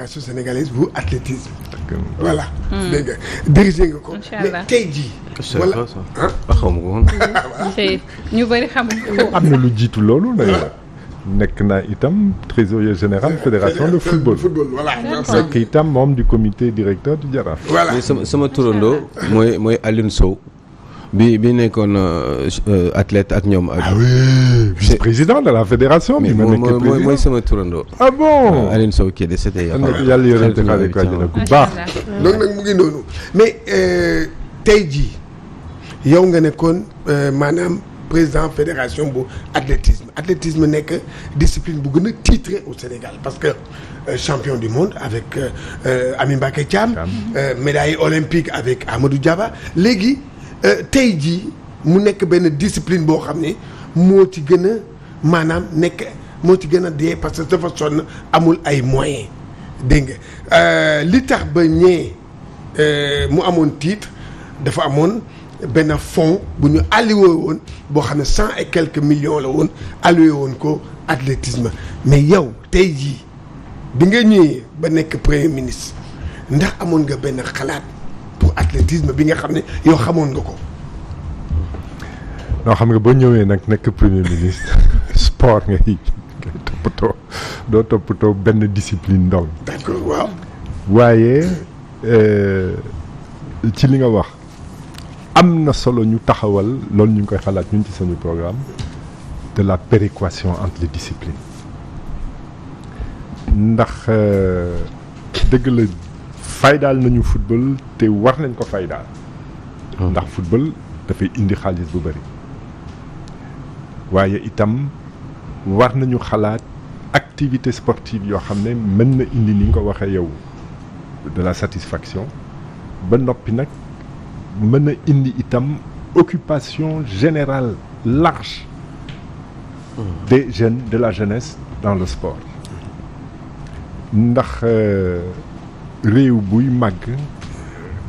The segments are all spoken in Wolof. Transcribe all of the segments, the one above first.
fédération sénégalaise bu athlétisme. voilà. dégg nga dirigé nga ko. mais tey jii. wala xaw ma ko woon. ñu bëri xamuñ ko. am na lu jiitu loolu nekk naa itam trésorier général fédération de football. voilà. nekk itam membre du comité directeur du Jaraaf. voilà sama turandoo mooy Alioune Sow. bi nekkoon athlète ak ñoom. ah oui vice-président de la fédération. mais mooy sama turandoo. ah bon Alioune Sow kii de c'était yàlla yorente xaale ko àddina ku baax. donc nag mu ngi noonu mais tey jii yow nga nekkoon maanaam président fédération bu athlétisme nekk discipline bu gën a titré au Sénégal parce que champion du monde avec Ami Mbacké Thiam. médaille olympique avec Amadou Diaba léegi. tey jii mu nekk benn discipline boo xam ne moo ci gën a maanaam moo ci gën a dee parce que dafa sonn amul ay moyens dégg nga li tax ba ñee mu amoon titre dafa amoon benn fonds bu ñu alloué woon boo xam ne 100 et quelques millions la woon alloué woon ko athlétisme mais yow tey jii bi nga ñëwee ba nekk premier ministre ndax amoon nga benn xalaat. pour athlétisme bi nga xam ne yow xamoon nga ko. non xam nga boo ñëwee nag nekk premier ministre sport ngay toppatoo doo toppatoo benn discipline ndaw. d'accord waaw. waaye ci li nga wax am na solo ñu taxawal loolu ñu ngi koy xalaat ñun ci suñu programme de la péréquation entre les disciplines ndax dëgg la. faydaal nañu football te war nañ ko faydaal ndax football dafay indi xaalis bu bari waaye itam war nañu xalaat activité sportive yoo xam ne mën na indi ni nga ko waxee yow de la satisfaction ba noppi nag mën na indi itam occupation générale large des jeunes de la jeunesse dans le sport ndax réew buy màgg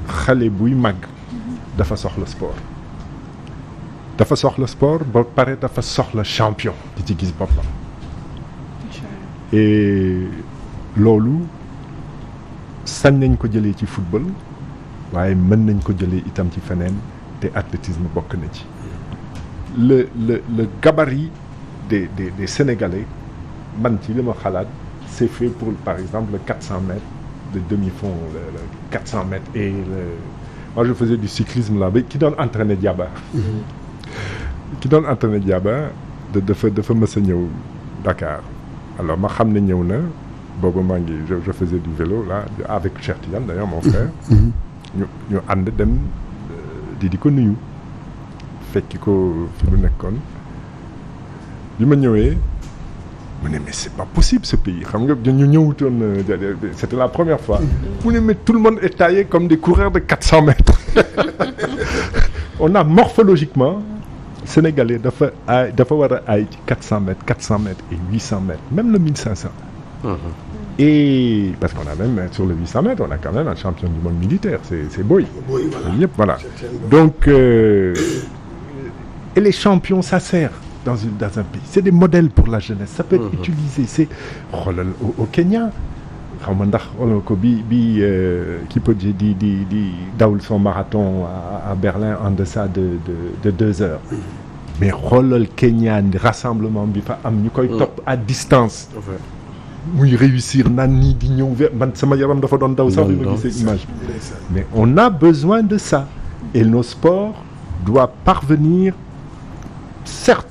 xale buy màgg dafa soxla sport ba pare dafa soxla champion di ci gis boppam et loolu sañ nañ ko jëlee ci football waaye mën nañ ko jëlee itam ci feneen te athlétisme bokk na ci le gabarit des Sénégalais man ci li ma xalaat c'est fait pour par exemple le 400 mètres de demi-fond, le 400 mètres et moi je faisais du cyclisme là qui doon entraîner Diaba. Ki doon entraîner Diaba dafa mës a ñëw Dakar alors ma xam ne ñëw na boobu maa ngi je faisais du vélo là avec Cheikh Tidiane d'ailleurs mon frère. ñu ànd dem di ko nuyu fekki ko fi mu nekkoon bi ma ñëwee. mu ne mais c'est pas possible ce pays xam nga ñu ñëwutoon c'était la première fois. mu ne mais tout le monde est taillé comme des coureurs de 400 mètres. on a morphologiquement sénégalais dafa war a aay ci 400 mètres et 800 mètres même le 1500. Et parce qu'on a même sur le 800 mètres on a quand même un champion du monde militaire c'est Boy. Boy ñëpp voilà donc et les champions ça sert. Dans un pays c'est des modèles pour la jeunesse ça peut être utilisé c'est xoolal au Kenya xam nga ndax xoolal ko bi Kipchoge di dawul son marathon à Berlin en deçà de 2 heures mais xoolal Kenya rassemblement bi fa am ñu koy topp à distance muy réussir naan nii di ñëw vers man sama yaram dafa doon daw sax bi ma gisee image bi mais on a besoin de ça et nos sports doivent parvenir certes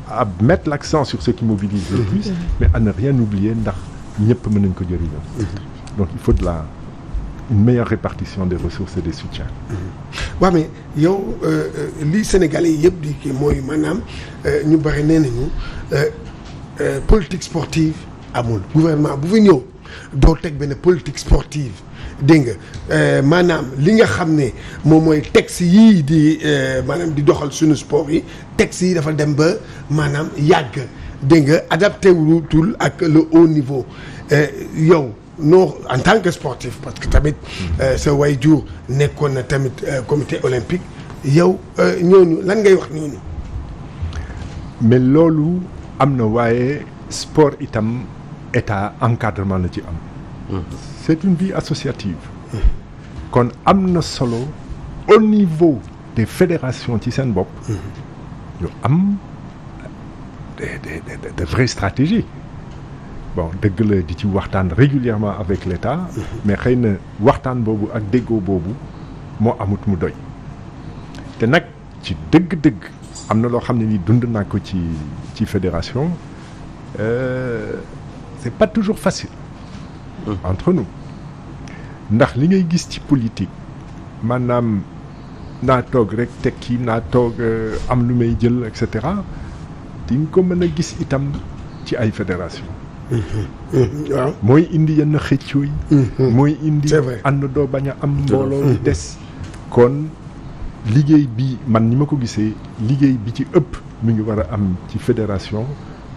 à mettre l'accent sur ce qui mobilise le plus mais à ne rien oublier ndax ñëpp mën nañ ko jëriñoo donc il faut une meilleure répartition des ressources et des soutiens waaw mais yow li Sénégalais yëpp di kii mooy maanaam ñu bari nee nañu politique sportive amul gouvernement bu fi ñëw doo teg benn politique sportive dégg nga maanaam li nga xam ne moom mooy texte yii di maanaam di doxal suñu sport yi texte yi dafa dem ba maanaam yàgg dégg nga adapté wutul ak le haut niveau yow non en tant que sportif parce que tamit sa waajur nekkoon na tamit comité olympique yow ñooñu lan ngay wax ñooñu. mais loolu am na waaye sport itam état encadrement la ci am. c'est une vie associative kon am na solo au niveau des fédérations ci seen bopp ñu am de vraies stratégies bon dëgg la di ci waxtaan régulièrement avec l'État mais xëy na waxtaan boobu ak déggoo boobu moo amut mu doy te nag ci dëgg-dëgg am na loo xam ne ni dund naa ko ci fédération c'est pas toujours facile entre nous ndax li ngay gis ci politique maanaam naa toog rek tekki naa toog am lu may jël et cetera di nga ko mën a gis itam ci ay fédération waaw mooy indi yenn xëccoo yi mooy indi c'est vrai. ànd doo bañ a am mbooloo des kon liggéey bi man ni ma ko gisee liggéey bi ci ëpp mi ngi war a am ci fédération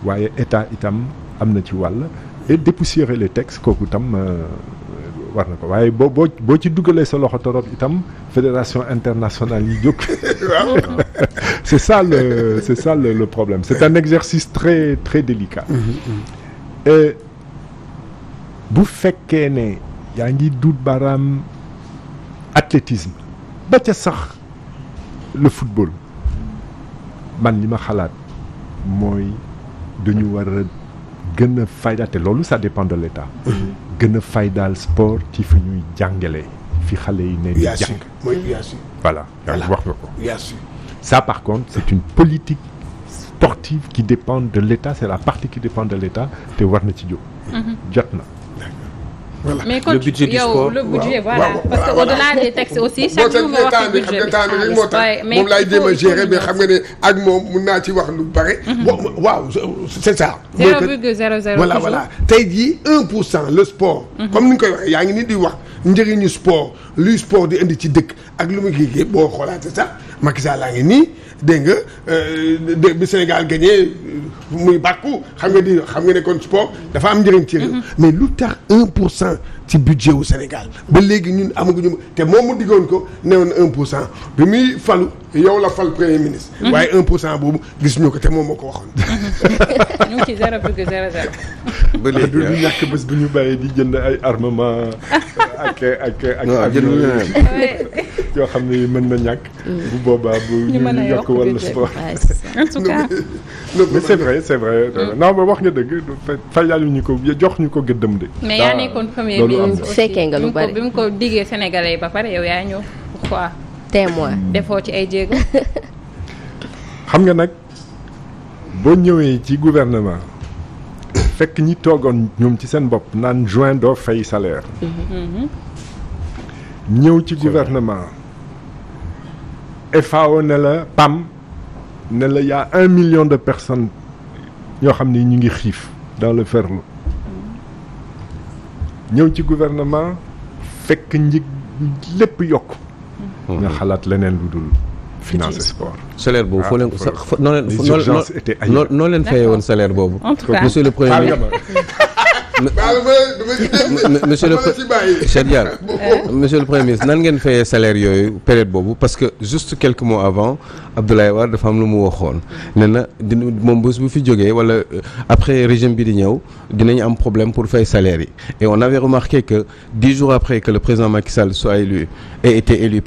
waaye état itam am na ci wàll et dépoussiérer les textes kooku itam war na ko waaye boo ci dugalee sa loxo torop itam fédération internationale yi jóg c'est ça le problème c'est un exercice très très délicat et bu fekkee ne yaa ngi duut baaraam athlétisme ba ca sax le football man li ma xalaat mooy dañu war a gën a fayda te loolu ça dépend de l'État gën a faydaal sport ci fi ñuy jàngale fi xale yi ne di bien sûr jàng mooy bien sûr voilà yaa ngi wax nga ko bien sûr ça par contre c'est une politique sportive qui dépend de l'État c'est la partie qui dépend de l'État te war na ci jóg jot na voilà mais quand Le budget du yow sport. le budget Waaw, voilà waaw, parce que voilà. au-delà des textes aussi boo chaque jour nga wax temps ci bi budget bi temps bi rek moo tax Ouais, mais moom laay il jéem a faut gérer mais ñu xam nga ne ak moom mun naa ci wax lu bare. waaw c'est ça. 0,00 voilà toujours. voilà tey jii 1% le sport. comme ni nga koy waxee yaa ngi nii di wax njëriñu sport luy sport di indi ci dëkk ak lu mu kii boo xoolaatee sax Macky Sall laa ngi nii dégg nga bi Sénégal gagné muy bàkku xam nga ne kon sport dafa am njëriñ ci réew. mais lu tax 1% ci budget wu Sénégal ba léegi ñun amaguñu te moom mu diggoon ko newoon 1% bi muy falu yow la fal premier ministre. waaye 1% boobu gis ñu ko te moom moo ko waxoon. ñu ngi ci 0,00. ba léegi du ñàkk bés bu ñu bàyyee di jënd ay armement ak non jël yoo xam ne mën na ñàkk bu boobaa bu ñu mën a yokk yokk wàllu budget. sport En tout cas mais c'est vrai non mais wax nga dëgg fayalu ñu ko jox ñu ko gëddëm de mais yaa nekkoon premier loolu am ministre na. aussi. Fekkee nga lu bari. bi mu ko diggee Sénégalais yi ba pare yow yaa ñëw pourquoi témoin defoo ci ay jéego. xam nga nag boo ñëwee ci gouvernement fekk ñi toogoon ñoom ci seen bopp naan juin doo fay salaire ñëw ci gouvernement FAO ne la PAM ne la y a 1 million de personnes ñoo xam ni ñu ngi xiif dans le ferlo ñëw ci gouvernement fekk njëg lépp yokk nga xalaat leneen lu dul financer sport salaire boobu foo leen voilà. noo leen Les urgences étaient ailleurs. noo leen fayee woon salaire boobu En tout cas. monsieur le premier baal ma ci dem monsieur le dama la ci bàyyi. Cheikh Diallo monsieur le premier ministre nan ngeen fayee salaire yooyu période boobu parce que juste quelques mois avant Abdoulaye Wade dafa am lu mu waxoon ne na dina moom bés bu fi jógee wala après régime bi di ñëw dinañ am problème pour fay salaire yi et on avait remarqué que 10 jours après que le président Macky Sall soit élu ait été élu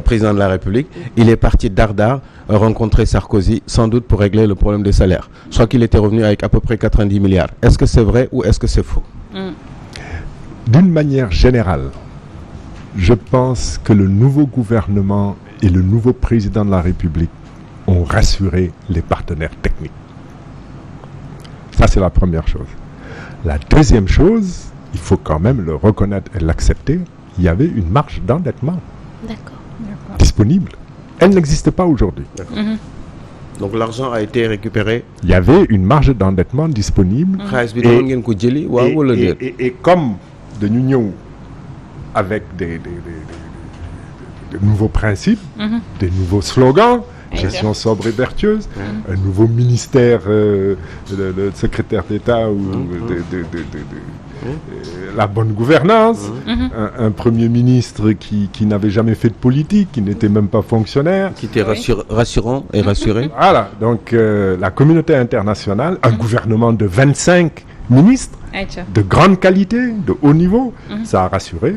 président de la République il est parti Dardar rencontrer Sarkozy sans doute pour régler le problème des salaires je crois qu'il était revenu avec à peu près 90 milliards est-ce que c'est vrai ou est-ce que c'est faux? D'une manière générale, je pense que le nouveau gouvernement et le nouveau président de la République ont rassuré les partenaires techniques. Ça, c'est la première chose. La deuxième chose, il faut quand même le reconnaître et l'accepter, il y avait une marge d'endettement d'accord disponible. Elle n'existe pas aujourd'hui. Donc l'argent a été récupéré. Il y avait une marge d'endettement disponible. xaalis bi doon ngeen ko jëli waaw wala déet. Et comme dañu ñëw avec des nouveaux principes, des nouveaux slogans, gestion sobre et vertueuse, un nouveau ministère, le secrétaire d'État ou la bonne gouvernance, un premier ministre qui n'avait jamais fait de politique, qui n'était même pas fonctionnaire. Qui était rassurant et rassuré. Voilà, donc la communauté internationale, un gouvernement de 25 ministre Aïcha. de grande qualité, de haut niveau. Ça a rassuré.